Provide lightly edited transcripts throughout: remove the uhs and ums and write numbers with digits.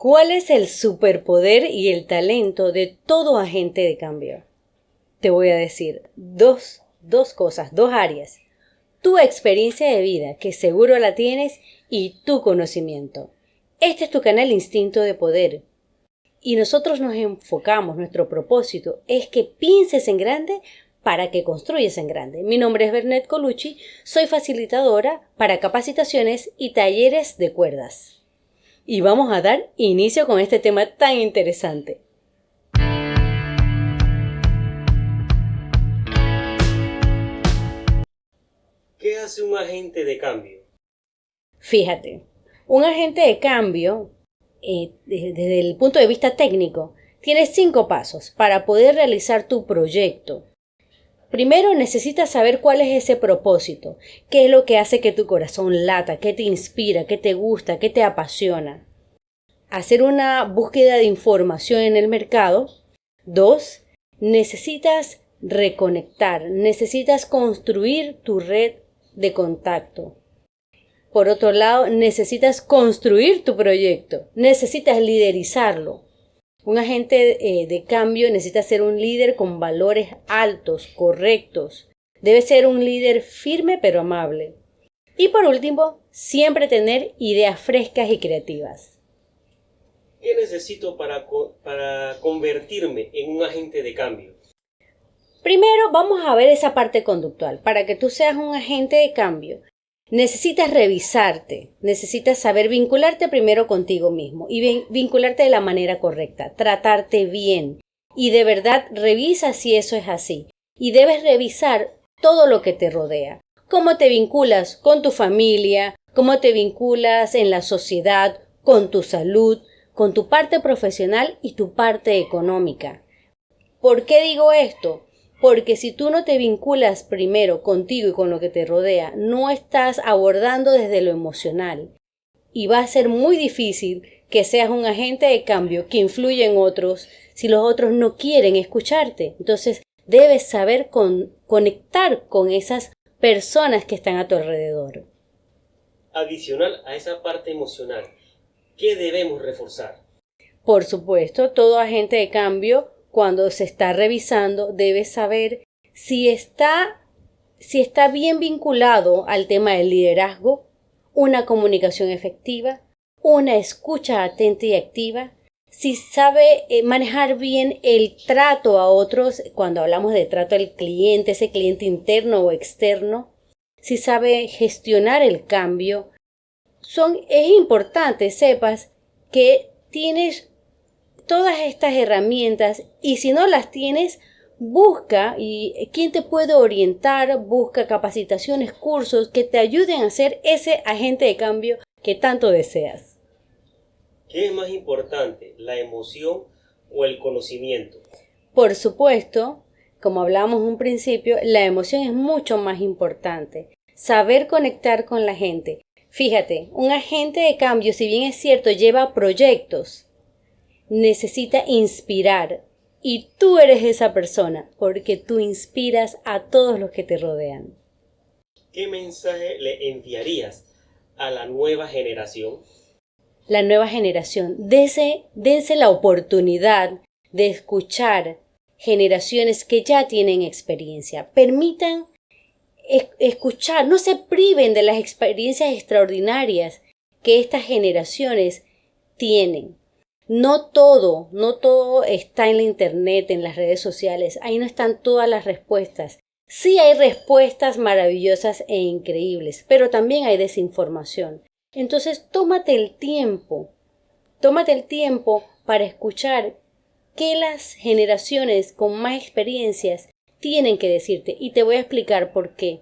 ¿Cuál es el superpoder y el talento de todo agente de cambio? Te voy a decir dos cosas, dos áreas. Tu experiencia de vida, que seguro la tienes, y tu conocimiento. Este es tu canal Instinto de Poder. Y nosotros nos enfocamos, nuestro propósito es que pienses en grande para que construyas en grande. Mi nombre es Bernet Colucci, soy facilitadora para capacitaciones y talleres de cuerdas. Y vamos a dar inicio con este tema tan interesante. ¿Qué hace un agente de cambio? Fíjate, un agente de cambio, desde el punto de vista técnico, tiene 5 pasos para poder realizar tu proyecto. Primero necesitas saber cuál es ese propósito, qué es lo que hace que tu corazón lata, qué te inspira, qué te gusta, qué te apasiona. Hacer una búsqueda de información en el mercado. 2. Necesitas reconectar, necesitas construir tu red de contacto. Por otro lado, necesitas construir tu proyecto, necesitas liderizarlo. Un agente de cambio necesita ser un líder con valores altos, correctos. Debe ser un líder firme pero amable. Y por último, siempre tener ideas frescas y creativas. ¿Qué necesito para convertirme en un agente de cambio? Primero vamos a ver esa parte conductual. Para que tú seas un agente de cambio, necesitas revisarte, necesitas saber vincularte primero contigo mismo y vincularte de la manera correcta, tratarte bien. Y de verdad revisa si eso es así. Y debes revisar todo lo que te rodea. Cómo te vinculas con tu familia, cómo te vinculas en la sociedad, con tu salud, con tu parte profesional y tu parte económica. ¿Por qué digo esto? Porque si tú no te vinculas primero contigo y con lo que te rodea, no estás abordando desde lo emocional. Y va a ser muy difícil que seas un agente de cambio que influye en otros si los otros no quieren escucharte. Entonces, debes saber conectar con esas personas que están a tu alrededor. Adicional a esa parte emocional, ¿qué debemos reforzar? Por supuesto, todo agente de cambio, cuando se está revisando, debe saber si está bien vinculado al tema del liderazgo, una comunicación efectiva, una escucha atenta y activa, si sabe manejar bien el trato a otros, cuando hablamos de trato al cliente, ese cliente interno o externo, si sabe gestionar el cambio. Es importante sepas que tienes todas estas herramientas y si no las tienes, busca y quién te puede orientar, busca capacitaciones, cursos que te ayuden a ser ese agente de cambio que tanto deseas. ¿Qué es más importante, la emoción o el conocimiento? Por supuesto, como hablábamos en un principio, la emoción es mucho más importante. Saber conectar con la gente. Fíjate, un agente de cambio, si bien es cierto, lleva proyectos, necesita inspirar. Y tú eres esa persona, porque tú inspiras a todos los que te rodean. ¿Qué mensaje le enviarías a la nueva generación? La nueva generación, dense la oportunidad de escuchar generaciones que ya tienen experiencia. Permitan escuchar, no se priven de las experiencias extraordinarias que estas generaciones tienen. No todo está en la internet, en las redes sociales. Ahí no están todas las respuestas. Sí hay respuestas maravillosas e increíbles, pero también hay desinformación. Entonces, tómate el tiempo para escuchar qué las generaciones con más experiencias tienen que decirte. Y te voy a explicar por qué.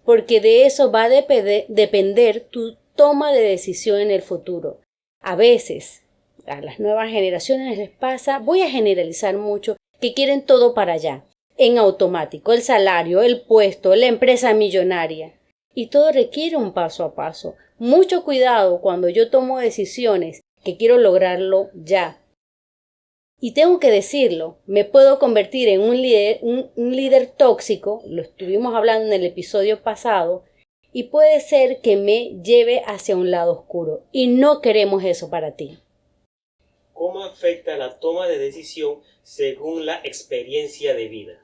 Porque de eso va a depender tu toma de decisión en el futuro. A veces, a las nuevas generaciones les pasa, voy a generalizar mucho, que quieren todo para allá, en automático, el salario, el puesto, la empresa millonaria. Y todo requiere un paso a paso. Mucho cuidado cuando yo tomo decisiones que quiero lograrlo ya. Y tengo que decirlo, me puedo convertir en un líder tóxico, lo estuvimos hablando en el episodio pasado, y puede ser que me lleve hacia un lado oscuro. Y no queremos eso para ti. ¿Cómo afecta la toma de decisión según la experiencia de vida?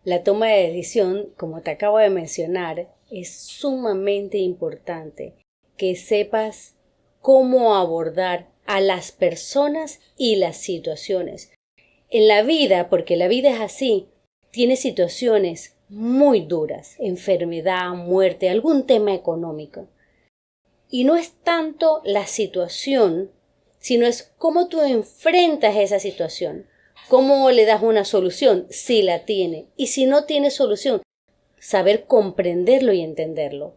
La toma de decisión, como te acabo de mencionar, es sumamente importante que sepas cómo abordar a las personas y las situaciones. En la vida, porque la vida es así, tiene situaciones muy duras, enfermedad, muerte, algún tema económico. Y no es tanto la situación, sino es cómo tú enfrentas esa situación, cómo le das una solución, si la tiene, y si no tiene solución, saber comprenderlo y entenderlo.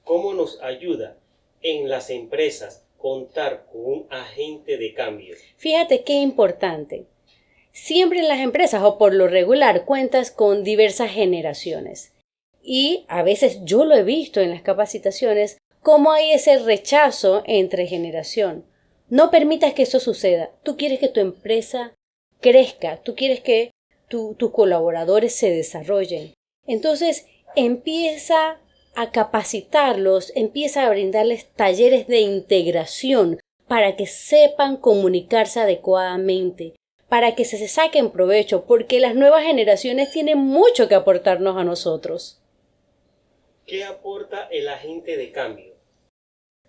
¿Cómo nos ayuda en las empresas contar con un agente de cambio? Fíjate qué importante. Siempre en las empresas o por lo regular cuentas con diversas generaciones. Y a veces yo lo he visto en las capacitaciones, cómo hay ese rechazo entre generación. No permitas que eso suceda. Tú quieres que tu empresa crezca, tú quieres que tus colaboradores se desarrollen. Entonces empieza a capacitarlos, empieza a brindarles talleres de integración para que sepan comunicarse adecuadamente, para que se saquen provecho, porque las nuevas generaciones tienen mucho que aportarnos a nosotros. ¿Qué aporta el agente de cambio?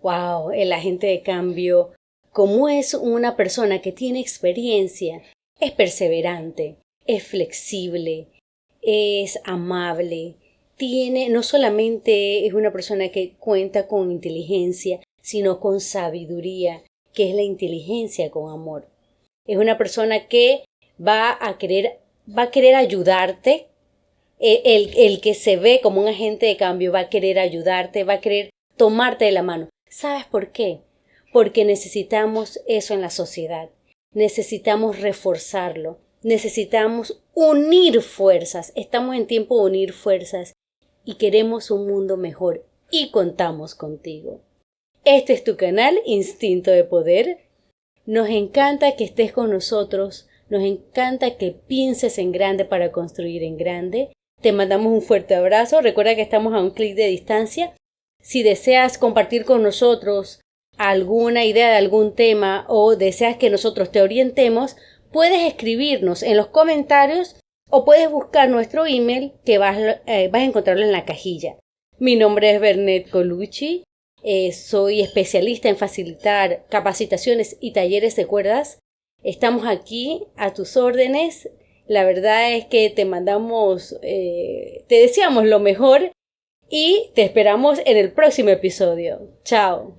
Wow, el agente de cambio, como es una persona que tiene experiencia, es perseverante, es flexible, es amable, no solamente es una persona que cuenta con inteligencia, sino con sabiduría, que es la inteligencia con amor. Es una persona que va a querer ayudarte. El que se ve como un agente de cambio va a querer ayudarte, va a querer tomarte de la mano. ¿Sabes por qué? Porque necesitamos eso en la sociedad. Necesitamos reforzarlo. Necesitamos unir fuerzas. Estamos en tiempo de unir fuerzas y queremos un mundo mejor y contamos contigo. Este es tu canal Instinto de Poder. Nos encanta que estés con nosotros, nos encanta que pienses en grande para construir en grande. Te mandamos un fuerte abrazo, recuerda que estamos a un clic de distancia. Si deseas compartir con nosotros alguna idea de algún tema o deseas que nosotros te orientemos, puedes escribirnos en los comentarios o puedes buscar nuestro email que vas a encontrarlo en la cajilla. Mi nombre es Bernet Colucci. Soy especialista en facilitar capacitaciones y talleres de cuerdas. Estamos aquí a tus órdenes. La verdad es que te deseamos lo mejor y te esperamos en el próximo episodio. Chao.